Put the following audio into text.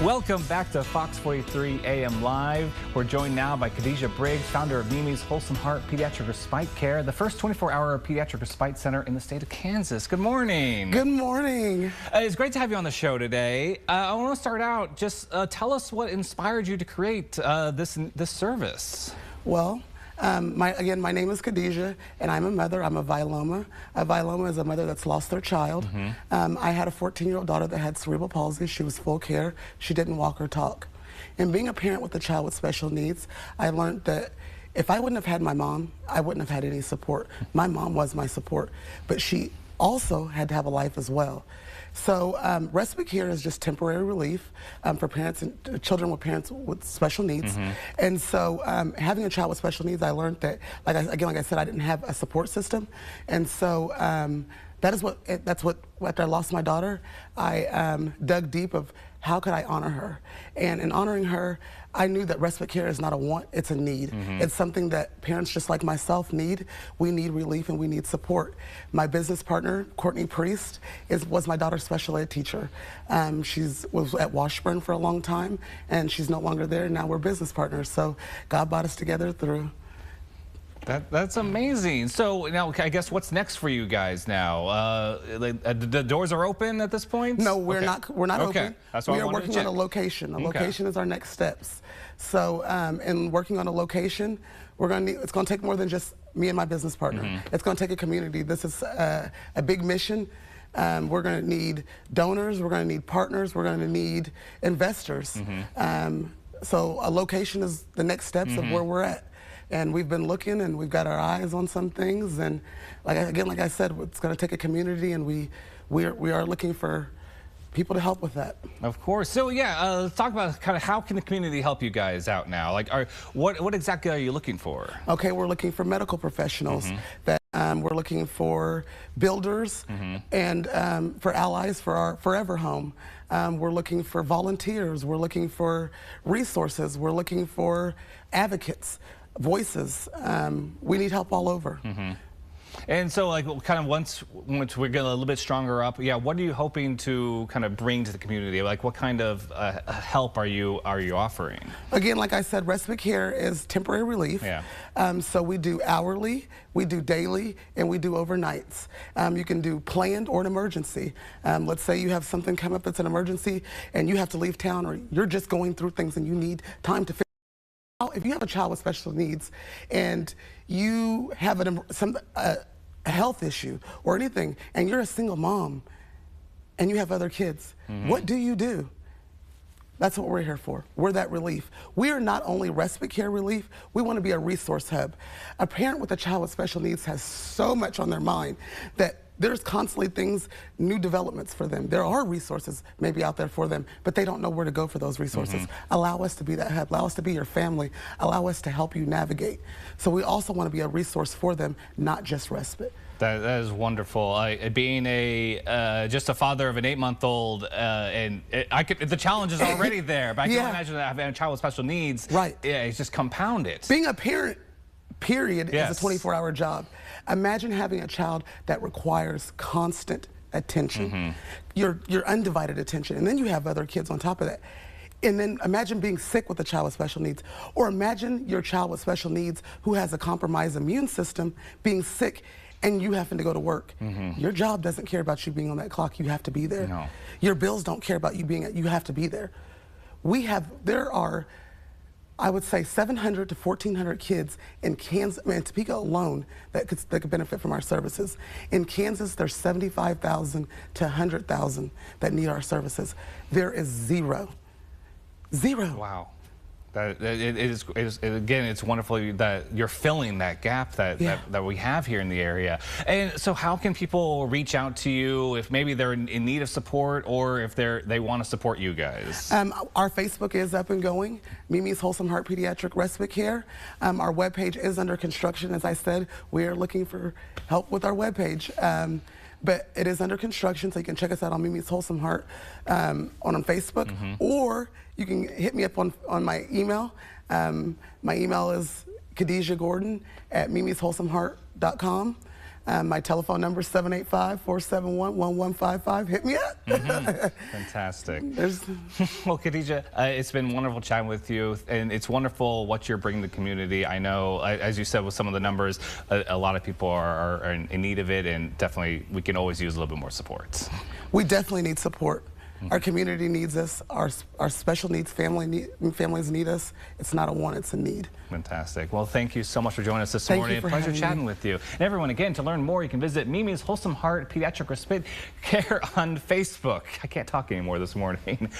Welcome back to Fox 43 AM Live. We're joined now by Khadijah Briggs, founder of Mimi's Wholesome Heart Pediatric Respite Care, the first 24-hour pediatric respite center in the state of Kansas. Good morning. Good morning. It's great to have you on the show today. I want to start out, just tell us what inspired you to create this service. Well, again, my name is Khadijah, and I'm a mother. I'm a viloma. A viloma is a mother that's lost their child. I had a 14-year-old daughter that had cerebral palsy. She was full care. She didn't walk or talk. And being a parent with a child with special needs, I learned that if I wouldn't have had my mom, I wouldn't have had any support. My mom was my support, but she also had to have a life as well. So respite care is just temporary relief for parents and children with parents with special needs. And so having a child with special needs, I learned that, like I said, I didn't have a support system. And so that's what after I lost my daughter, I dug deep of how could I honor her. And in honoring her, I knew that respite care is not a want, it's a need. It's something that parents just like myself need. We need relief and we need support. My business partner, Courtney Priest, was my daughter's special ed teacher. She was at Washburn for a long time, and she's no longer there. Now we're business partners. So God brought us together through. That's amazing. So now, I guess what's next for you guys now? The doors are open at this point? No, we're not. We're not open. That's why we are working on a location. A location is our next steps. So, in working on a location, it's going to take more than just me and my business partner. It's going to take a community. This is a big mission. We're going to need donors. We're going to need partners. We're going to need investors. So, a location is the next steps of where we're at. And we've been looking, and we've got our eyes on some things. And like I said, it's going to take a community, and we are looking for people to help with that. Of course. So yeah, let's talk about kind of how can the community help you guys out now? Like, what exactly are you looking for? Okay, we're looking for medical professionals. That we're looking for builders and for allies for our forever home. We're looking for volunteers. We're looking for resources. We're looking for advocates. Voices. We need help all over. And so, like, kind of once we get a little bit stronger up, yeah, what are you hoping to kind of bring to the community? Like, what kind of help are you offering? Again, like I said, respite care is temporary relief. So we do hourly, we do daily, and we do overnights. You can do planned or an emergency. Let's say you have something come up that's an emergency, and you have to leave town, or you're just going through things and you need time to fix. If you have a child with special needs and you have a health issue or anything, and you're a single mom and you have other kids, what do? That's what we're here for. We're that relief. We are not only respite care relief, we want to be a resource hub. A parent with a child with special needs has so much on their mind that there's constantly things, new developments for them. There are resources maybe out there for them, but they don't know where to go for those resources. Allow us to be that hub. Allow us to be your family. Allow us to help you navigate. So we also want to be a resource for them, not just respite. That is wonderful. Being just a father of an 8-month-old, and the challenge is already there, but I can imagine that having a child with special needs, it's just compounded. Being a parent, period, is a 24-hour job. Imagine having a child that requires constant attention, your undivided attention, and then you have other kids on top of that. And then imagine being sick with a child with special needs, or imagine your child with special needs who has a compromised immune system being sick and you having to go to work. Your job doesn't care about you being on that clock. You have to be there. No. Your bills don't care about you you have to be there. There are, I would say, 700 to 1,400 kids in Kansas, in Topeka alone, that could benefit from our services. In Kansas, there's 75,000 to 100,000 that need our services. There is zero. Wow. Again, it's wonderful that you're filling that gap that we have here in the area. And so how can people reach out to you if maybe they're in need of support, or if they want to support you guys? Our Facebook is up and going, Mimi's Wholesome Heart Pediatric Respite Care. Our webpage is under construction. As I said, we are looking for help with our webpage. But it is under construction, so you can check us out on Mimi's Wholesome Heart on Facebook, or you can hit me up on my email. My email is KhadijahGordon@mimishwholesomeheart.com. My telephone number is 785-471-1155. Hit me up. Fantastic. Well, Khadijah, it's been wonderful chatting with you, and it's wonderful what you're bringing to the community. I know, as you said, with some of the numbers, a lot of people are in need of it, and definitely we can always use a little bit more support. We definitely need support. Our community needs us. Our special needs families need us. It's not a want, it's a need. Fantastic. Well, thank you so much for joining us this Thank morning. you for Pleasure having chatting me. with you. And everyone, again, to learn more, you can visit Mimi's Wholesome Heart Pediatric Respite Care on Facebook. I can't talk anymore this morning.